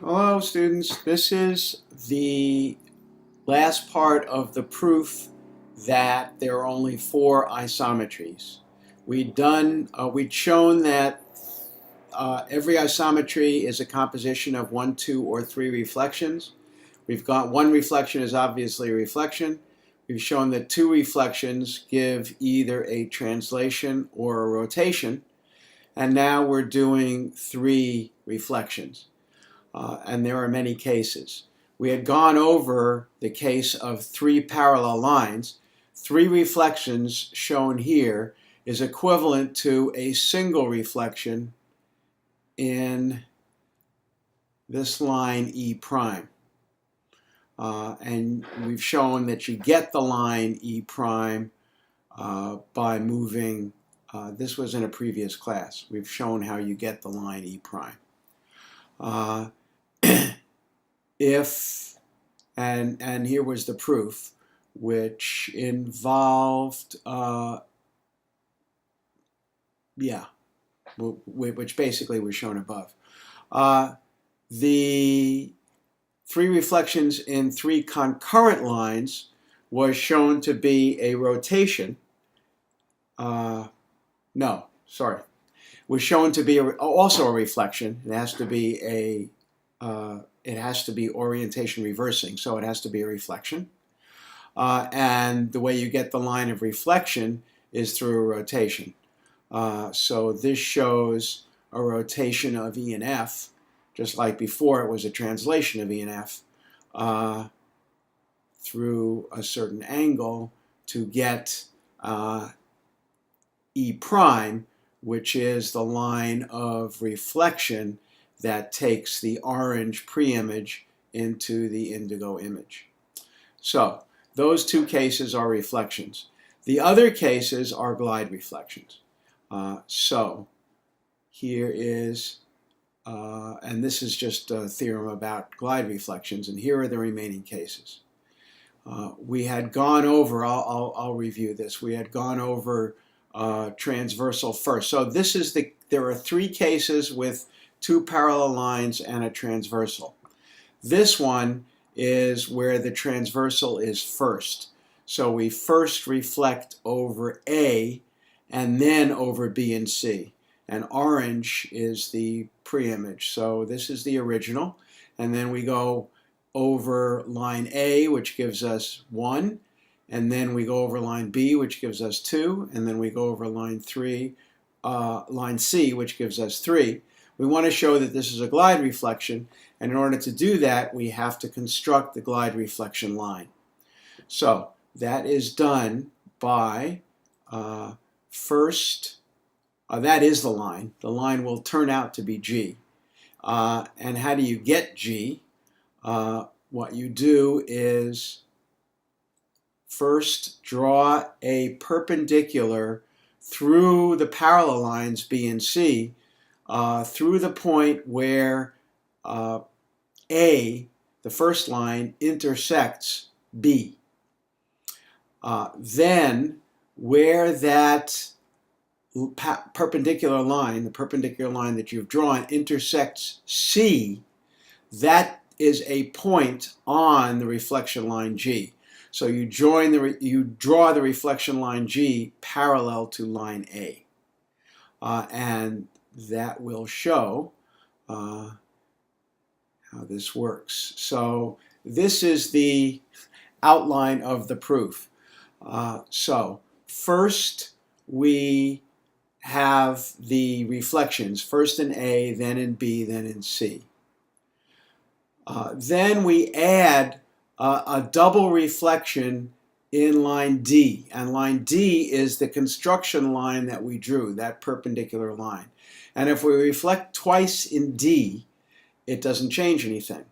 Hello, students. This is the last part of the proof that there are only four isometries. We'd shown that every isometry is a composition of one, two, or three reflections. We've got one reflection is obviously a reflection. We've shown that two reflections give either a translation or a rotation. And now we're doing three reflections. And there are many cases. We had gone over the case of three parallel lines. Three reflections shown here is equivalent to a single reflection in this line E prime. And we've shown that you get the line E prime by moving, this was in a previous class. We've shown how you get the line E prime. If, and here was the proof, which involved, which basically was shown above. The three reflections in three concurrent lines was shown to be a rotation. Was shown to be also a reflection. It has to be orientation reversing, so it has to be a reflection. And the way you get the line of reflection is through a rotation. So this shows a rotation of E and F, just like before it was a translation of E and F through a certain angle to get E prime, which is the line of reflection that takes the orange pre-image into the indigo image. So those two cases are reflections. The other cases are glide reflections. So here is, and this is just a theorem about glide reflections, and here are the remaining cases. We had gone over, I'll review this, we had gone over transversal first. So this is there are three cases with two parallel lines and a transversal. This one is where the transversal is first. So we first reflect over A and then over B and C. And orange is the pre-image. So this is the original. And then we go over line A, which gives us 1. And then we go over line B, which gives us 2. And then we go over line C, which gives us 3. We want to show that this is a glide reflection, and in order to do that, we have to construct the glide reflection line. So that is done by first, that is the line. The line will turn out to be G. And how do you get G? What you do is first draw a perpendicular through the parallel lines B and C, through the point where A, the first line, intersects B. Then, where that perpendicular line, the perpendicular line that you've drawn, intersects C, that is a point on the reflection line G. So you draw the reflection line G parallel to line A. And that will show how this works. So this is the outline of the proof. So first we have the reflections, first in A, then in B, then in C. Then we add a double reflection in line D, and line D is the construction line that we drew, that perpendicular line. And if we reflect twice in D, it doesn't change anything.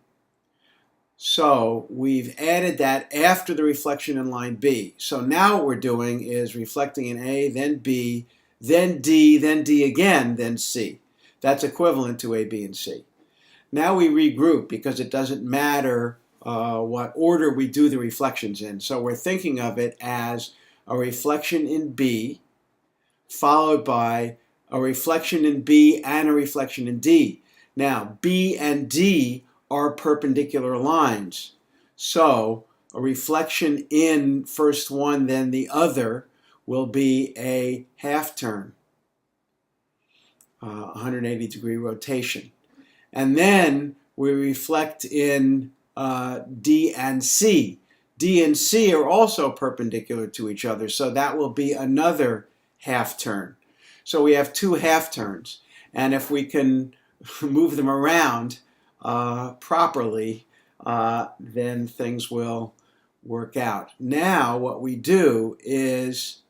So we've added that after the reflection in line B. So now what we're doing is reflecting in A, then B, then D again, then C. That's equivalent to A, B, and C. Now we regroup because it doesn't matter what order we do the reflections in. So we're thinking of it as a reflection in B followed by a reflection in B and a reflection in D. Now, B and D are perpendicular lines. So a reflection in first one, then the other, will be a half turn, 180-degree rotation. And then we reflect in D and C. D and C are also perpendicular to each other, so that will be another half turn. So we have two half turns, and if we can move them around properly, then things will work out. Now what we do is,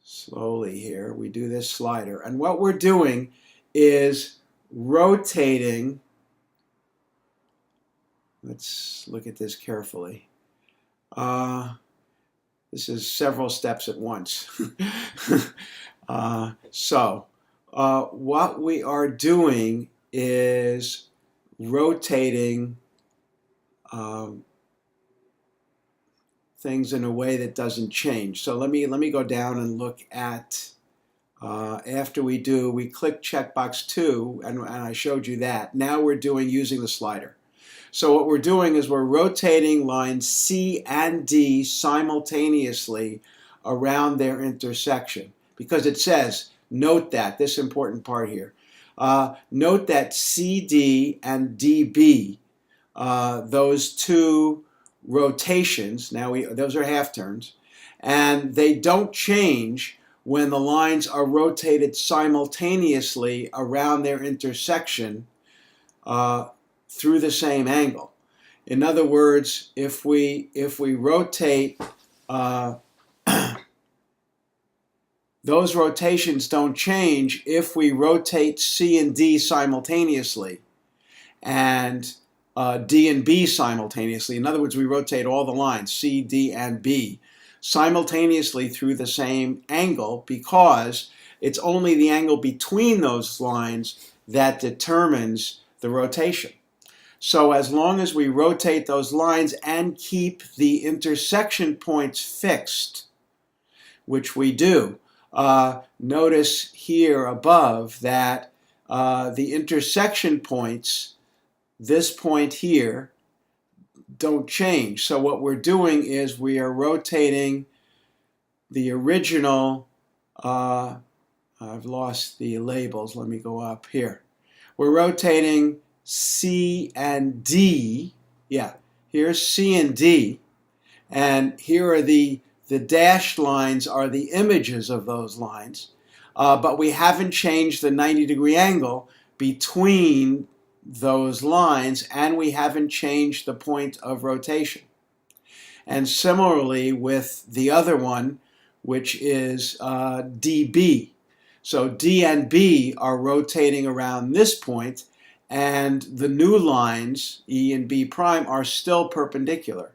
slowly here, we do this slider, and what we're doing is rotating. Let's look at this carefully. This is several steps at once. What we are doing is rotating things in a way that doesn't change. So let me go down and look at, after we click checkbox 2, and I showed you that. Now we're doing using the slider. So what we're doing is we're rotating lines C and D simultaneously around their intersection, because it says, note that, this important part here, note that CD and DB, those two rotations, those are half turns, and they don't change when the lines are rotated simultaneously around their intersection through the same angle. In other words, if we rotate, those rotations don't change if we rotate C and D simultaneously and D and B simultaneously. In other words, we rotate all the lines, C, D, and B, simultaneously through the same angle, because it's only the angle between those lines that determines the rotation. So as long as we rotate those lines and keep the intersection points fixed, which we do, notice here above that the intersection points, this point here, don't change. So what we're doing is we are rotating the original, I've lost the labels, let me go up here. We're rotating C and D, here's C and D, and here are the dashed lines are the images of those lines, but we haven't changed the 90-degree angle between those lines, and we haven't changed the point of rotation. And similarly with the other one, which is DB. So D and B are rotating around this point, and the new lines, E and B prime, are still perpendicular.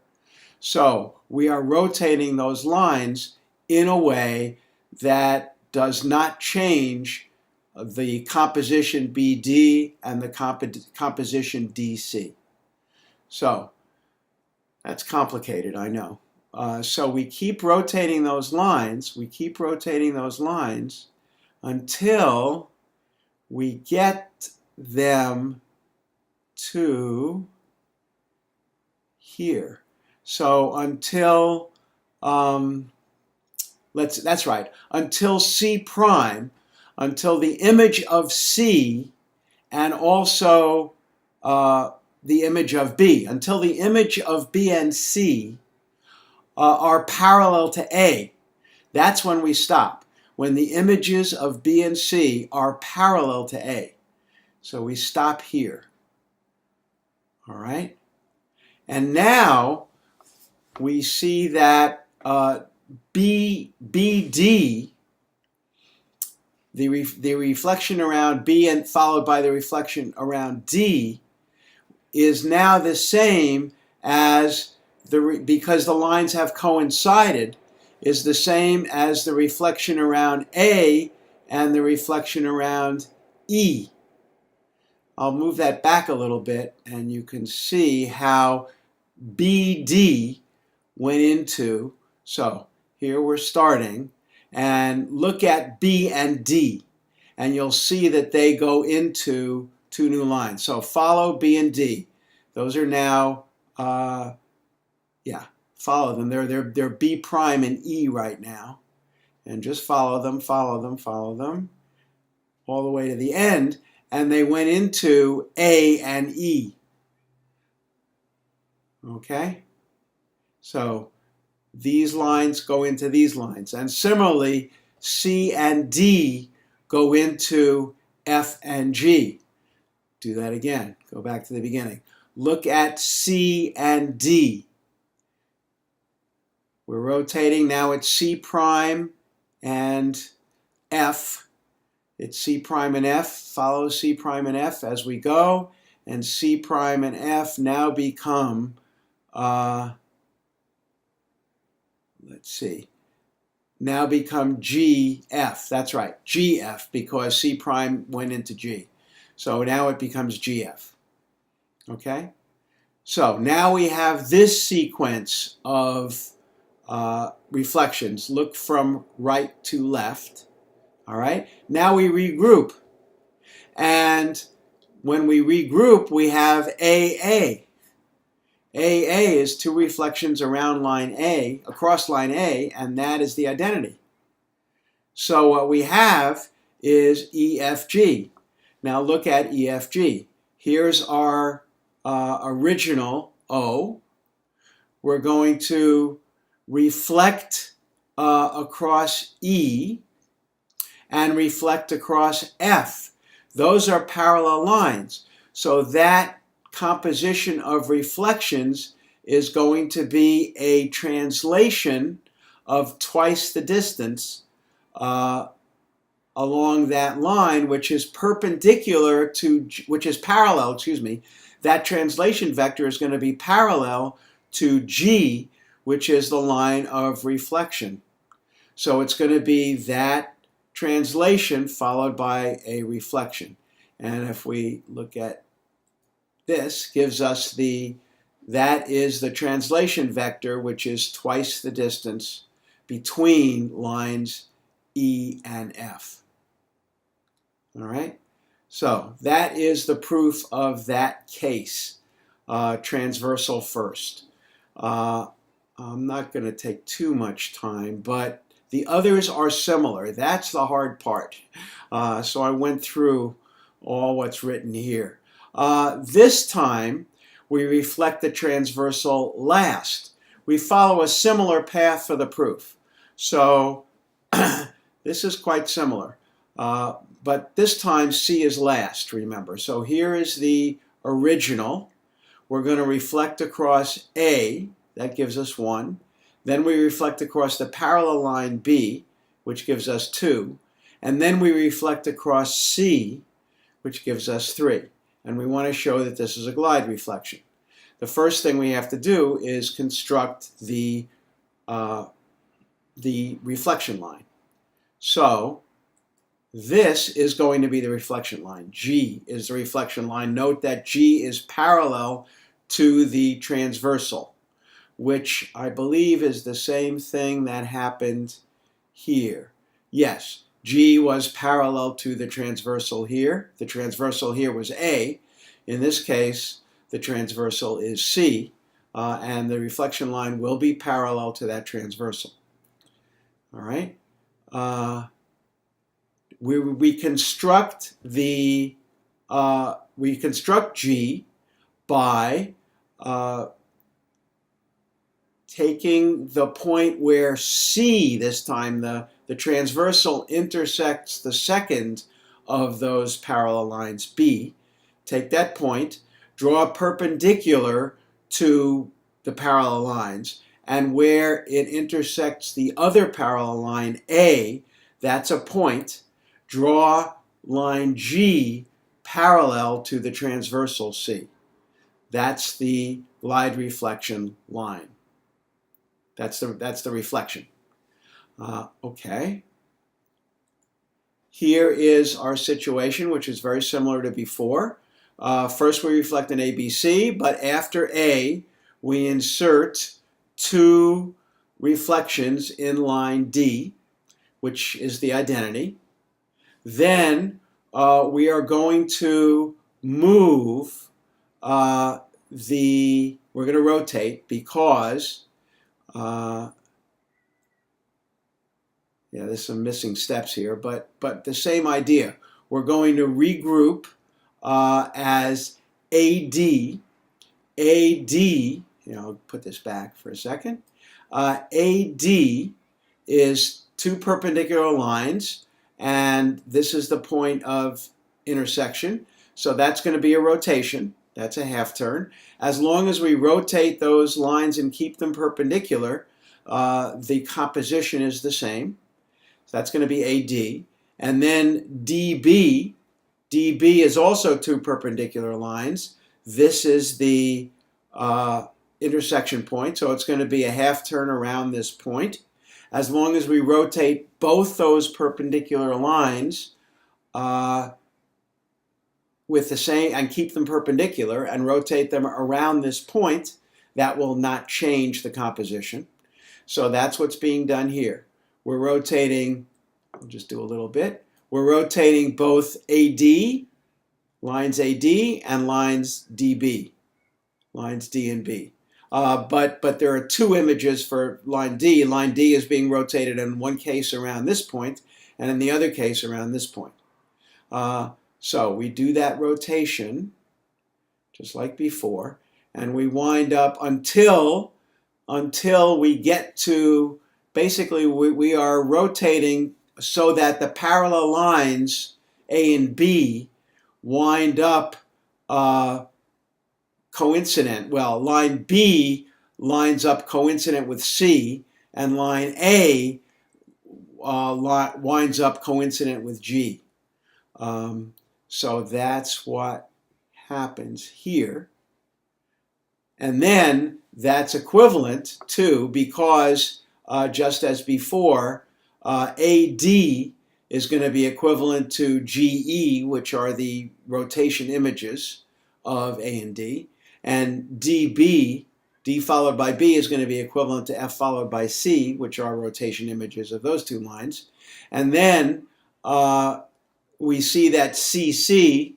So we are rotating those lines in a way that does not change the composition BD and the composition DC. So that's complicated, I know. So we keep rotating those lines, until we get them to here. So until, that's right, until C prime, until the image of C and also the image of B, until the image of B and C are parallel to A. That's when we stop, when the images of B and C are parallel to A. So we stop here. All right? And now we see that BD, the reflection around B and followed by the reflection around D, is now the same as because the lines have coincided, is the same as the reflection around A and the reflection around E. I'll move that back a little bit, and you can see how BD went into, so here we're starting, and look at B and D, and you'll see that they go into two new lines. So follow B and D. Those are now, follow them. They're B prime and E right now. And just follow them, follow them, follow them, all the way to the end. And they went into A and E. Okay? So these lines go into these lines. And similarly, C and D go into F and G. Do that again. Go back to the beginning. Look at C and D. We're rotating. Now it's C prime and F. It's C prime and F. Follow C prime and F as we go. And C prime and F now become, now become GF. That's right, GF, because C prime went into G. So now it becomes GF. Okay? So now we have this sequence of reflections. Look from right to left. All right? Now we regroup. And when we regroup, we have AA. AA is two reflections around line A, across line A, and that is the identity. So what we have is EFG. Now look at EFG. Here's our original O. We're going to reflect across E and reflect across F. Those are parallel lines. So that composition of reflections is going to be a translation of twice the distance along that line, which is perpendicular to, which is parallel, excuse me. That translation vector is going to be parallel to G, which is the line of reflection. So it's going to be that translation followed by a reflection. And if we look at this, gives us that is the translation vector, which is twice the distance between lines E and F. All right? So that is the proof of that case, transversal first. I'm not going to take too much time, but the others are similar. That's the hard part. So I went through all what's written here. This time, we reflect the transversal last. We follow a similar path for the proof. So this is quite similar. But this time, C is last, remember. So here is the original. We're going to reflect across A. That gives us 1. Then we reflect across the parallel line B, which gives us 2. And then we reflect across C, which gives us 3. And we want to show that this is a glide reflection. The first thing we have to do is construct the reflection line. So this is going to be the reflection line. G is the reflection line. Note that G is parallel to the transversal, which I believe is the same thing that happened here. Yes, G was parallel to the transversal here. The transversal here was A. In this case, the transversal is C, and the reflection line will be parallel to that transversal. All right? We construct G by taking the point where C, this time the transversal intersects the second of those parallel lines, B. Take that point, draw a perpendicular to the parallel lines, and where it intersects the other parallel line, A, that's a point. Draw line G parallel to the transversal C. That's the glide reflection line. That's the reflection. Okay. Here is our situation, which is very similar to before. First we reflect an ABC, but after A, we insert 2 reflections in line D, which is the identity. Then we are going to move we're going to rotate because, yeah, there's some missing steps here, but the same idea. We're going to regroup as AD. I'll put this back for a second. AD is two perpendicular lines, and this is the point of intersection. So that's going to be a rotation. That's a half turn. As long as we rotate those lines and keep them perpendicular, the composition is the same. So that's going to be AD. And then DB. DB is also two perpendicular lines. This is the intersection point, so it's going to be a half turn around this point. As long as we rotate both those perpendicular lines with the same and keep them perpendicular and rotate them around this point, that will not change the composition. So that's what's being done here. We're rotating, I'll just do a little bit. We're rotating both AD, lines AD, and lines DB, lines D and B. But there are two images for line D. Line D is being rotated in one case around this point, and in the other case around this point. So we do that rotation, just like before, and we wind up until we get to, basically we are rotating so that the parallel lines A and B wind up coincident. Well, line B lines up coincident with C, and line A winds up coincident with G. So that's what happens here. And then that's equivalent to, because just as before, AD is going to be equivalent to GE, which are the rotation images of A and D. And DB, D followed by B, is going to be equivalent to F followed by C, which are rotation images of those two lines. And then we see that CC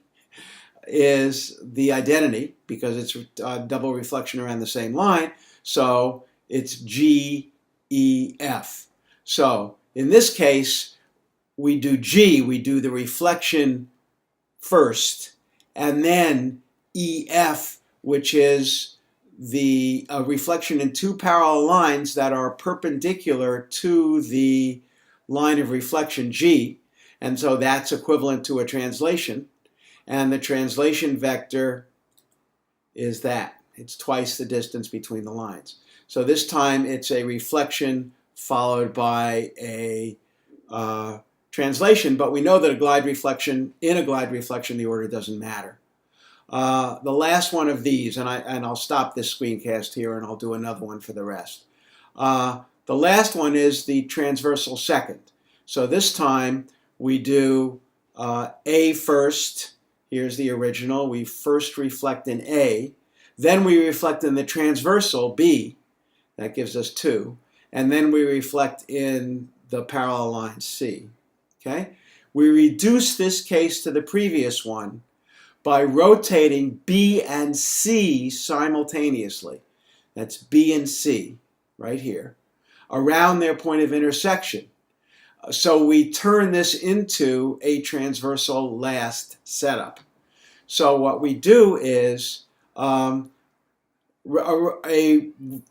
is the identity because it's a double reflection around the same line. So it's GEF. So in this case, we do G, we do the reflection first, and then EF, which is the reflection in two parallel lines that are perpendicular to the line of reflection G. And so that's equivalent to a translation. And the translation vector is that. It's twice the distance between the lines. So this time it's a reflection followed by a translation, but we know that in a glide reflection, the order doesn't matter. The last one of these, and I'll stop this screencast here and I'll do another one for the rest. The last one is the transversal second. So this time we do A first. Here's the original. We first reflect in A. Then we reflect in the transversal B. That gives us 2. And then we reflect in the parallel line C. Okay? We reduce this case to the previous one by rotating B and C simultaneously. That's B and C right here, around their point of intersection. So we turn this into a transversal last setup. So what we do is a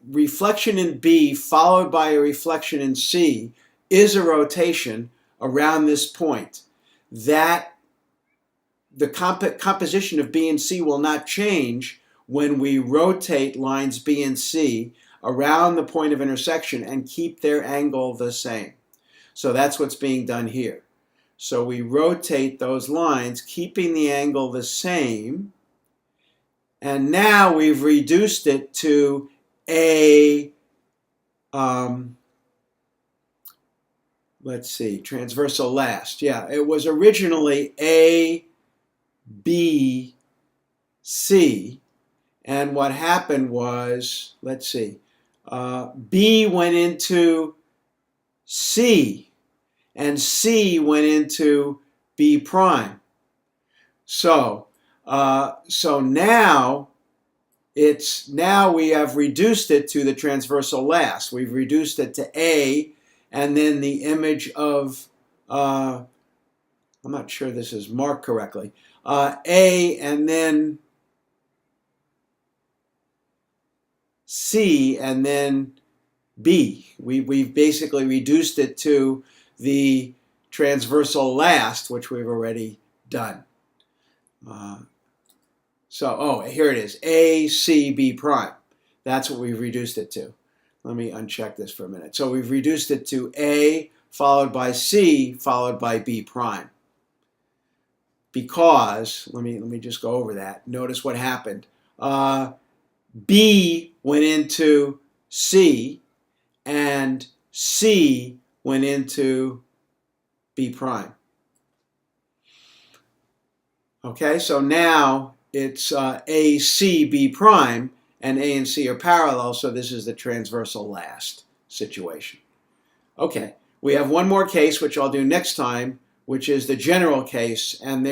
reflection in B followed by a reflection in C is a rotation around this point. That the composition of B and C will not change when we rotate lines B and C around the point of intersection and keep their angle the same. So that's what's being done here. So we rotate those lines, keeping the angle the same, and now we've reduced it to a, let's see, transversal last. Yeah, it was originally A, B, C, and what happened was, let's see, B went into C, and C went into B prime. So So now we have reduced it to the transversal last. We've reduced it to A, and then the image of, I'm not sure this is marked correctly, A and then C and then B. We've basically reduced it to the transversal last, which we've already done. Here it is, A, C, B prime. That's what we've reduced it to. Let me uncheck this for a minute. So we've reduced it to A, followed by C, followed by B prime. Because, let me just go over that. Notice what happened. B went into C, and C went into B prime. Okay, so now it's A, C, B prime, and A and C are parallel, so this is the transversal last situation. Okay, we have one more case, which I'll do next time, which is the general case, and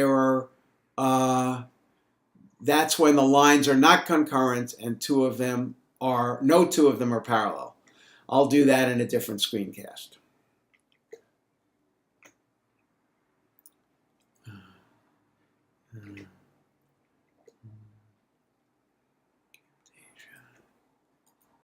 that's when the lines are not concurrent and no two of them are parallel. I'll do that in a different screencast.